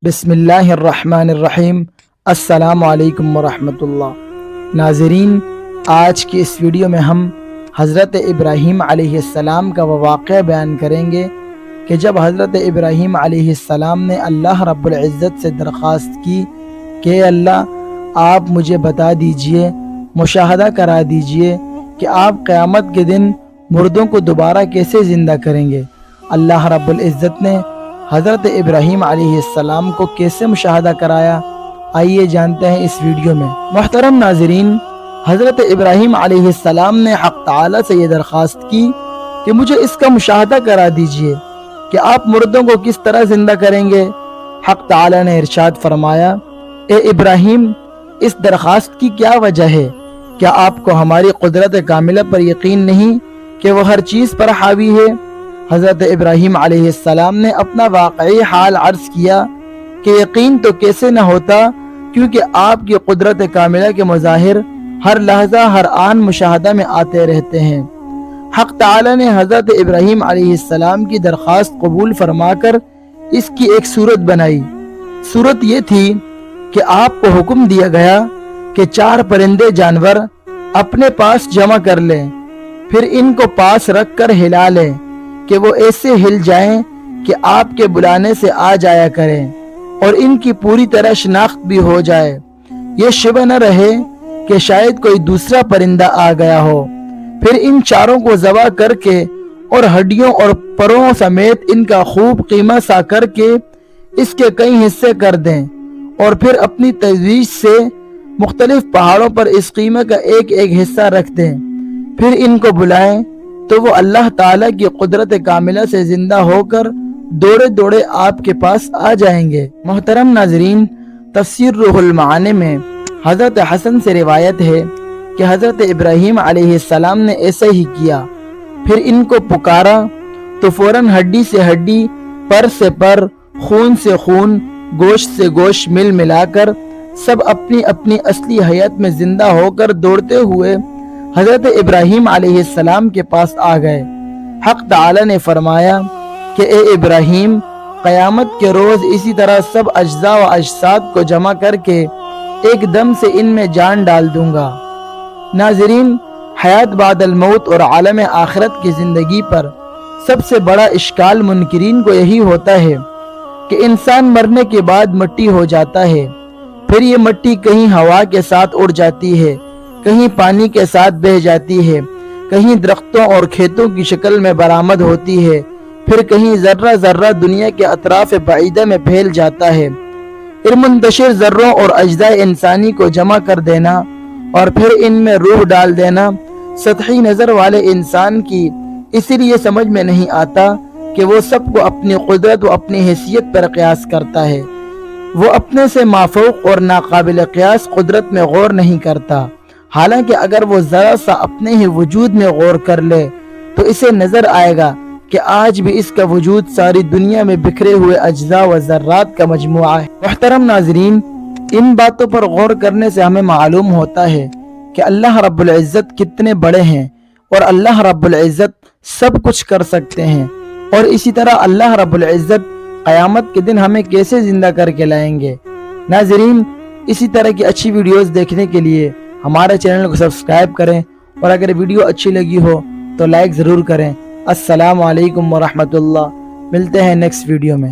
بسم اللہ الرحمن الرحیم۔ السلام علیکم ورحمۃ اللہ۔ ناظرین، آج کی اس ویڈیو میں ہم حضرت ابراہیم علیہ السلام کا وہ واقعہ بیان کریں گے کہ جب حضرت ابراہیم علیہ السلام نے اللہ رب العزت سے درخواست کی کہ اللہ آپ مجھے بتا دیجئے، مشاہدہ کرا دیجئے کہ آپ قیامت کے دن مردوں کو دوبارہ کیسے زندہ کریں گے۔ اللہ رب العزت نے حضرت ابراہیم علیہ السلام کو کیسے مشاہدہ کرایا، آئیے جانتے ہیں اس ویڈیو میں۔ محترم ناظرین، حضرت ابراہیم علیہ السلام نے حق تعالی سے یہ درخواست کی کہ مجھے اس کا مشاہدہ کرا دیجئے کہ آپ مردوں کو کس طرح زندہ کریں گے۔ حق تعالی نے ارشاد فرمایا، اے ابراہیم، اس درخواست کی کیا وجہ ہے؟ کیا آپ کو ہماری قدرت کاملہ پر یقین نہیں کہ وہ ہر چیز پر حاوی ہے؟ حضرت ابراہیم علیہ السلام نے اپنا واقعی حال عرض کیا کہ یقین تو کیسے نہ ہوتا، کیونکہ آپ کی قدرت کاملہ کے مظاہر ہر لحظہ ہر آن مشاہدہ میں آتے رہتے ہیں۔ حق تعالی نے حضرت ابراہیم علیہ السلام کی درخواست قبول فرما کر اس کی ایک صورت بنائی۔ صورت یہ تھی کہ آپ کو حکم دیا گیا کہ 4 پرندے جانور اپنے پاس جمع کر لیں، پھر ان کو پاس رکھ کر ہلا لیں کہ وہ ایسے ہل جائیں کہ آپ کے بلانے سے آ جایا کریں اور ان کی پوری طرح شناخت بھی ہو جائے۔ یہ شبہ نہ رہے کہ شاید کوئی دوسرا پرندہ آ گیا ہو۔ پھر ان 4 کو ذبح کر کے اور ہڈیوں اور پروں سمیت ان کا خوب قیمہ سا کر کے اس کے کئی حصے کر دیں، اور پھر اپنی تجویز سے مختلف پہاڑوں پر اس قیمہ کا ایک ایک حصہ رکھ دیں۔ پھر ان کو بلائیں تو وہ اللہ تعالیٰ کی قدرت کاملہ سے زندہ ہو کر دوڑے دوڑے آپ کے پاس آ جائیں گے۔ محترم ناظرین، تفسیر روح المعانی میں حضرت حسن سے روایت ہے کہ حضرت ابراہیم علیہ السلام نے ایسا ہی کیا۔ پھر ان کو پکارا تو فوراً ہڈی سے ہڈی، پر سے پر، خون سے خون، گوشت سے گوشت مل ملا کر سب اپنی اپنی اصلی حیت میں زندہ ہو کر دوڑتے ہوئے حضرت ابراہیم علیہ السلام کے پاس آ گئے۔ حق تعالی نے فرمایا کہ اے ابراہیم، قیامت کے روز اسی طرح سب اجزاء و اجساد کو جمع کر کے ایک دم سے ان میں جان ڈال دوں گا۔ ناظرین، حیات بعد الموت اور عالم آخرت کی زندگی پر سب سے بڑا اشکال منکرین کو یہی ہوتا ہے کہ انسان مرنے کے بعد مٹی ہو جاتا ہے، پھر یہ مٹی کہیں ہوا کے ساتھ اڑ جاتی ہے، کہیں پانی کے ساتھ بہہ جاتی ہے، کہیں درختوں اور کھیتوں کی شکل میں برآمد ہوتی ہے، پھر کہیں ذرہ ذرہ دنیا کے اطراف بعیدہ میں پھیل جاتا ہے۔ منتشر ذروں اور اجزاء انسانی کو جمع کر دینا اور پھر ان میں روح ڈال دینا سطحی نظر والے انسان کی اسی لیے سمجھ میں نہیں آتا کہ وہ سب کو اپنی قدرت و اپنی حیثیت پر قیاس کرتا ہے۔ وہ اپنے سے مافوق اور ناقابل قیاس قدرت میں غور نہیں کرتا، حالانکہ اگر وہ ذرا سا اپنے ہی وجود میں غور کر لے تو اسے نظر آئے گا کہ آج بھی اس کا وجود ساری دنیا میں بکھرے ہوئے اجزاء و ذرات کا مجموعہ ہے۔ محترم ناظرین، ان باتوں پر غور کرنے سے ہمیں معلوم ہوتا ہے کہ اللہ رب العزت کتنے بڑے ہیں اور اللہ رب العزت سب کچھ کر سکتے ہیں، اور اسی طرح اللہ رب العزت قیامت کے دن ہمیں کیسے زندہ کر کے لائیں گے۔ ناظرین، اسی طرح کی اچھی ویڈیوز دیکھنے کے لیے ہمارے چینل کو سبسکرائب کریں، اور اگر ویڈیو اچھی لگی ہو تو لائک ضرور کریں۔ السلام علیکم ورحمۃ اللہ۔ ملتے ہیں نیکسٹ ویڈیو میں۔